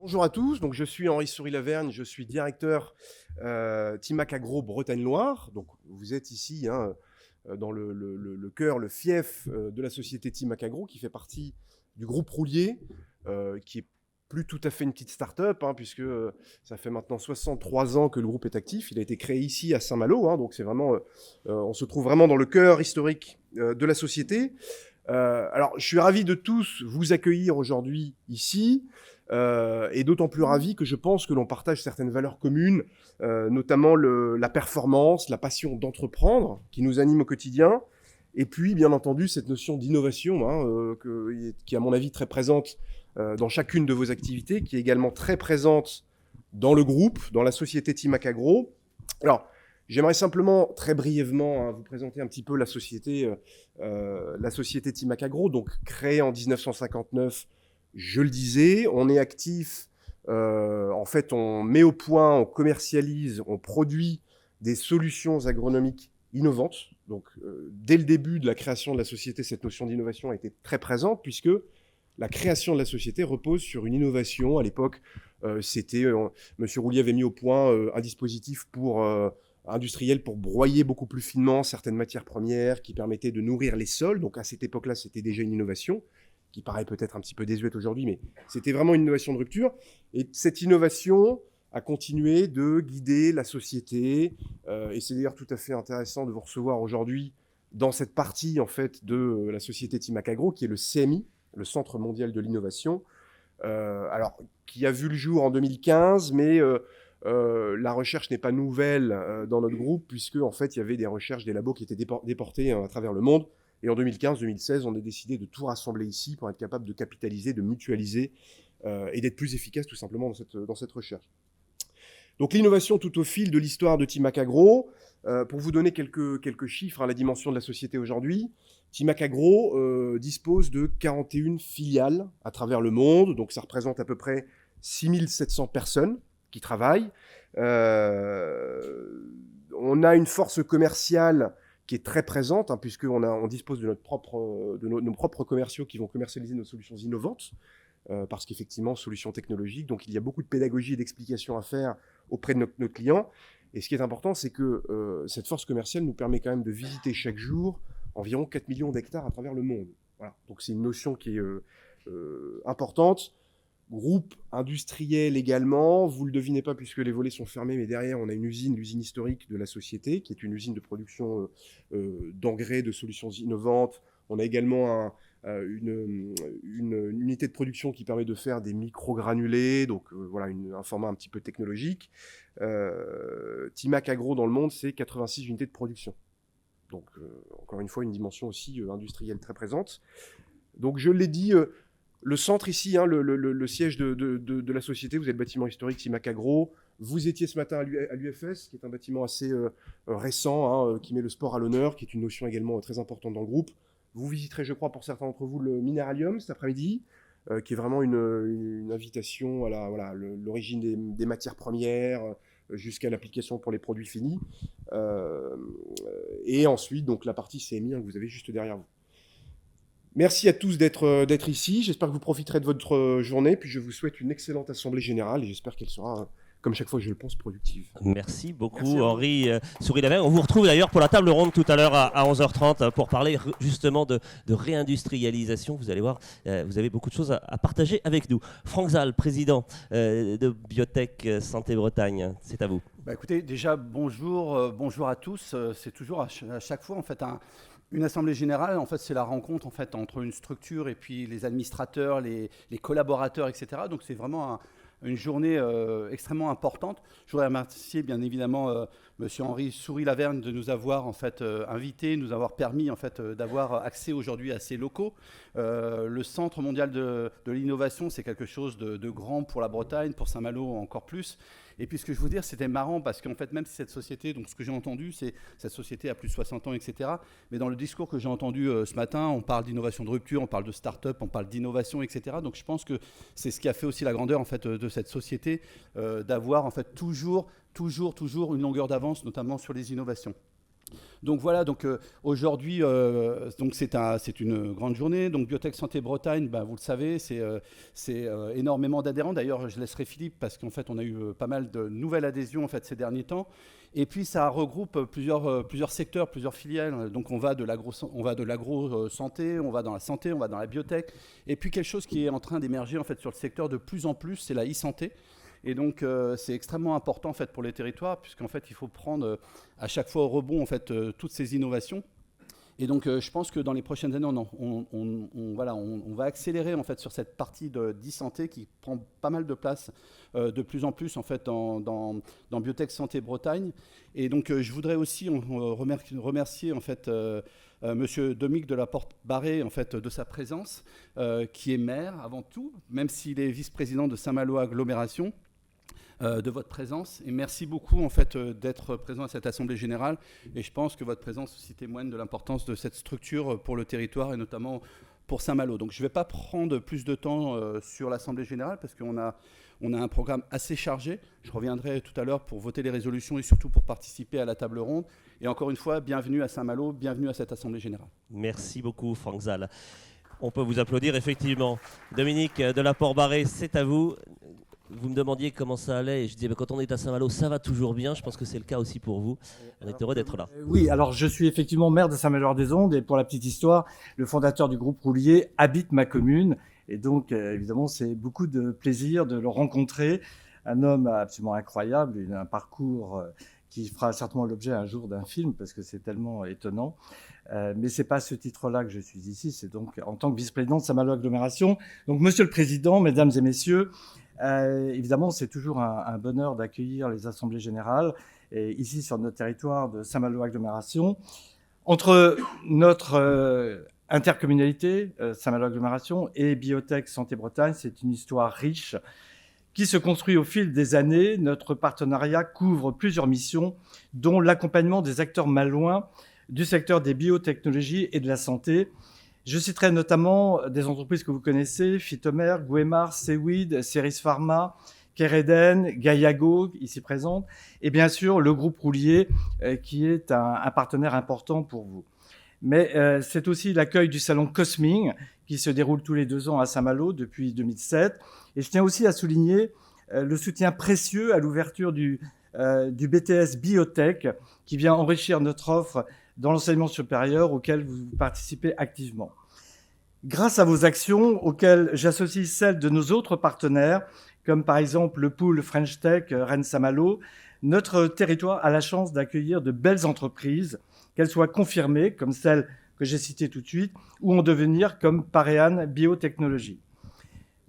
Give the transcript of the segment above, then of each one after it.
Bonjour à tous, donc je suis Henri Souris-Lavergne, je suis directeur Timac Agro Bretagne-Loire. Donc vous êtes ici dans le cœur, le fief de la société Timac Agro qui fait partie du groupe Roulier, qui est plus tout à fait une petite start-up, puisque ça fait maintenant 63 ans que le groupe est actif. Il a été créé ici à Saint-Malo, donc c'est vraiment, on se trouve vraiment dans le cœur historique de la société. Alors, je suis ravi de tous vous accueillir aujourd'hui ici, et d'autant plus ravi que je pense que l'on partage certaines valeurs communes, notamment la performance, la passion d'entreprendre qui nous anime au quotidien, et puis bien entendu cette notion d'innovation qui est à mon avis très présente dans chacune de vos activités, qui est également très présente dans le groupe, dans la société Timac Agro. Alors, j'aimerais simplement très brièvement vous présenter un petit peu la société Timac Agro, donc créée en 1959. Je le disais, on est actif, en fait on met au point, on commercialise, on produit des solutions agronomiques innovantes. Donc dès le début de la création de la société, cette notion d'innovation a été très présente, puisque la création de la société repose sur une innovation. À l'époque, Monsieur Roulier avait mis au point un dispositif industriel pour broyer beaucoup plus finement certaines matières premières qui permettaient de nourrir les sols. Donc à cette époque-là, c'était déjà une innovation qui paraît peut-être un petit peu désuète aujourd'hui, mais c'était vraiment une innovation de rupture. Et cette innovation a continué de guider la société. Et c'est d'ailleurs tout à fait intéressant de vous recevoir aujourd'hui dans cette partie en fait de la société Timac Agro, qui est le CMI, le Centre mondial de l'innovation, alors qui a vu le jour en 2015, mais la recherche n'est pas nouvelle dans notre groupe, puisque en fait il y avait des recherches, des labos qui étaient déportés à travers le monde. Et en 2015-2016, on a décidé de tout rassembler ici pour être capable de capitaliser, de mutualiser et d'être plus efficace tout simplement dans cette recherche. Donc l'innovation tout au fil de l'histoire de Timac Agro. Pour vous donner quelques chiffres à la dimension de la société aujourd'hui, Timac Agro dispose de 41 filiales à travers le monde, donc ça représente à peu près 6700 personnes qui travaillent. On a une force commerciale qui est très présente, puisqu'on dispose de nos propres commerciaux qui vont commercialiser nos solutions innovantes, parce qu'effectivement, solutions technologiques, donc il y a beaucoup de pédagogie et d'explications à faire auprès de nos clients. Et ce qui est important, c'est que cette force commerciale nous permet quand même de visiter chaque jour environ 4 millions d'hectares à travers le monde. Voilà. Donc c'est une notion qui est importante. Groupe industriel également, vous ne le devinez pas puisque les volets sont fermés, mais derrière on a l'usine historique de la société, qui est une usine de production d'engrais, de solutions innovantes. On a également une unité de production qui permet de faire des microgranulés, donc voilà un format un petit peu technologique. Timac Agro dans le monde, c'est 86 unités de production. Donc encore une fois, une dimension aussi industrielle très présente. Donc je l'ai dit, le centre ici, le siège de la société, vous avez le bâtiment historique Timac Agro. Vous étiez ce matin à l'UFS, qui est un bâtiment assez récent, qui met le sport à l'honneur, qui est une notion également très importante dans le groupe. Vous visiterez, je crois, pour certains d'entre vous, le Minéralium cet après-midi, qui est vraiment une invitation à l'origine des matières premières, jusqu'à l'application pour les produits finis. Et ensuite, donc, la partie CMI que vous avez juste derrière vous. Merci à tous d'être ici. J'espère que vous profiterez de votre journée. Puis je vous souhaite une excellente assemblée générale et j'espère qu'elle sera, comme chaque fois je le pense, productive. Merci beaucoup, Henri Souris-Lavergne. On vous retrouve d'ailleurs pour la table ronde tout à l'heure à 11h30 pour parler justement de réindustrialisation. Vous allez voir, vous avez beaucoup de choses à partager avec nous. Franck Zal, président de Biotech Santé Bretagne, c'est à vous. Écoutez, déjà bonjour, bonjour à tous. C'est toujours à chaque fois en fait une assemblée générale, en fait, c'est la rencontre en fait, entre une structure et puis les administrateurs, les collaborateurs, etc. Donc c'est vraiment une journée extrêmement importante. Je voudrais remercier bien évidemment Monsieur Henri Souris-Lavergne de nous avoir en fait invités, nous avoir permis en fait d'avoir accès aujourd'hui à ces locaux. Le Centre mondial de l'innovation, c'est quelque chose de grand pour la Bretagne, pour Saint-Malo encore plus. Et puis ce que je veux dire, c'était marrant parce qu'en fait, même si cette société, donc ce que j'ai entendu, c'est cette société a plus de 60 ans, etc. Mais dans le discours que j'ai entendu ce matin, on parle d'innovation de rupture, on parle de start-up, on parle d'innovation, etc. Donc je pense que c'est ce qui a fait aussi la grandeur en fait de cette société, d'avoir en fait toujours une longueur d'avance, notamment sur les innovations. Donc voilà, aujourd'hui, c'est une grande journée. Donc Biotech Santé Bretagne, vous le savez, c'est énormément d'adhérents. D'ailleurs, je laisserai Philippe parce qu'en fait, on a eu pas mal de nouvelles adhésions en fait ces derniers temps. Et puis ça regroupe plusieurs secteurs, plusieurs filiales. Donc on va de l'agro-santé, on va dans la santé, on va dans la biotech. Et puis quelque chose qui est en train d'émerger en fait sur le secteur de plus en plus, c'est la e-santé. Et donc, c'est extrêmement important en fait, pour les territoires, puisqu'en fait, il faut prendre à chaque fois au rebond en fait, toutes ces innovations. Et donc, je pense que dans les prochaines années, on va accélérer en fait, sur cette partie d'e-santé qui prend pas mal de place de plus en plus en fait, dans Biotech Santé Bretagne. Et donc, je voudrais aussi remercier en fait, Monsieur Dominique de la Porte-Barré en fait, de sa présence, qui est maire avant tout, même s'il est vice-président de Saint-Malo Agglomération. De votre présence et merci beaucoup en fait d'être présent à cette assemblée générale et je pense que votre présence aussi témoigne de l'importance de cette structure pour le territoire et notamment pour Saint-Malo. Donc je ne vais pas prendre plus de temps sur l'assemblée générale parce qu'on a un programme assez chargé. Je reviendrai tout à l'heure pour voter les résolutions et surtout pour participer à la table ronde. Et encore une fois, bienvenue à Saint-Malo, bienvenue à cette assemblée générale. Merci beaucoup Franck Zal. On peut vous applaudir effectivement. Dominique de la Porte-Barré, c'est à vous. Vous me demandiez comment ça allait et je disais quand on est à Saint-Malo, ça va toujours bien. Je pense que c'est le cas aussi pour vous. On est heureux d'être là. Oui, alors je suis effectivement maire de Saint-Malo-des-Ondes et pour la petite histoire, le fondateur du groupe Roulier habite ma commune. Et donc, évidemment, c'est beaucoup de plaisir de le rencontrer. Un homme absolument incroyable, un parcours qui fera certainement l'objet un jour d'un film parce que c'est tellement étonnant. Mais c'est pas ce titre-là que je suis ici, c'est donc en tant que vice-président de Saint-Malo Agglomération. Donc, Monsieur le Président, Mesdames et Messieurs, évidemment, c'est toujours un bonheur d'accueillir les assemblées générales et ici sur notre territoire de Saint-Malo Agglomération. Entre notre intercommunalité, Saint-Malo Agglomération, et Biotech Santé Bretagne, c'est une histoire riche qui se construit au fil des années. Notre partenariat couvre plusieurs missions, dont l'accompagnement des acteurs malouins du secteur des biotechnologies et de la santé. Je citerai notamment des entreprises que vous connaissez, Phytomer, Guemar, Seaweed, Ceris Pharma, Kereden, Gaiago, ici présente, et bien sûr le groupe Roulier, qui est un partenaire important pour vous. Mais c'est aussi l'accueil du salon Cosming, qui se déroule tous les 2 ans à Saint-Malo depuis 2007. Et je tiens aussi à souligner le soutien précieux à l'ouverture du BTS Biotech, qui vient enrichir notre offre dans l'enseignement supérieur auquel vous participez activement. Grâce à vos actions, auxquelles j'associe celles de nos autres partenaires, comme par exemple le pool French Tech Rennes-Saint-Malo, notre territoire a la chance d'accueillir de belles entreprises, qu'elles soient confirmées, comme celle que j'ai citée tout de suite, ou en devenir, comme Parean Biotechnologie.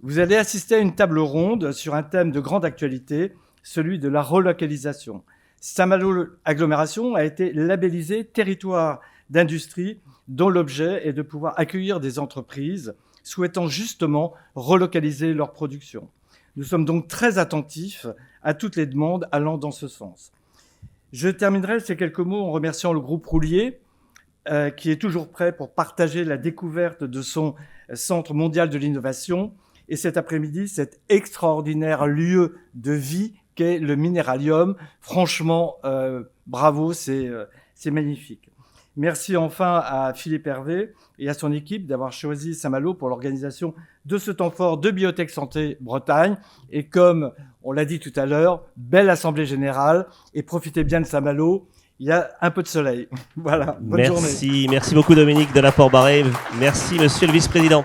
Vous allez assister à une table ronde sur un thème de grande actualité, celui de la relocalisation. Saint-Malo Agglomération a été labellisé territoire d'industrie dont l'objet est de pouvoir accueillir des entreprises souhaitant justement relocaliser leur production. Nous sommes donc très attentifs à toutes les demandes allant dans ce sens. Je terminerai ces quelques mots en remerciant le groupe Roulier, qui est toujours prêt pour partager la découverte de son Centre mondial de l'innovation et cet après-midi, cet extraordinaire lieu de vie qu'est le Minéralium. Franchement, bravo, c'est magnifique. Merci enfin à Philippe Hervé et à son équipe d'avoir choisi Saint-Malo pour l'organisation de ce temps fort de Biotech Santé Bretagne. Et comme on l'a dit tout à l'heure, belle assemblée générale et profitez bien de Saint-Malo. Il y a un peu de soleil. Voilà, bonne journée. Merci beaucoup Dominique de la Porte-Barré. Merci monsieur le vice-président.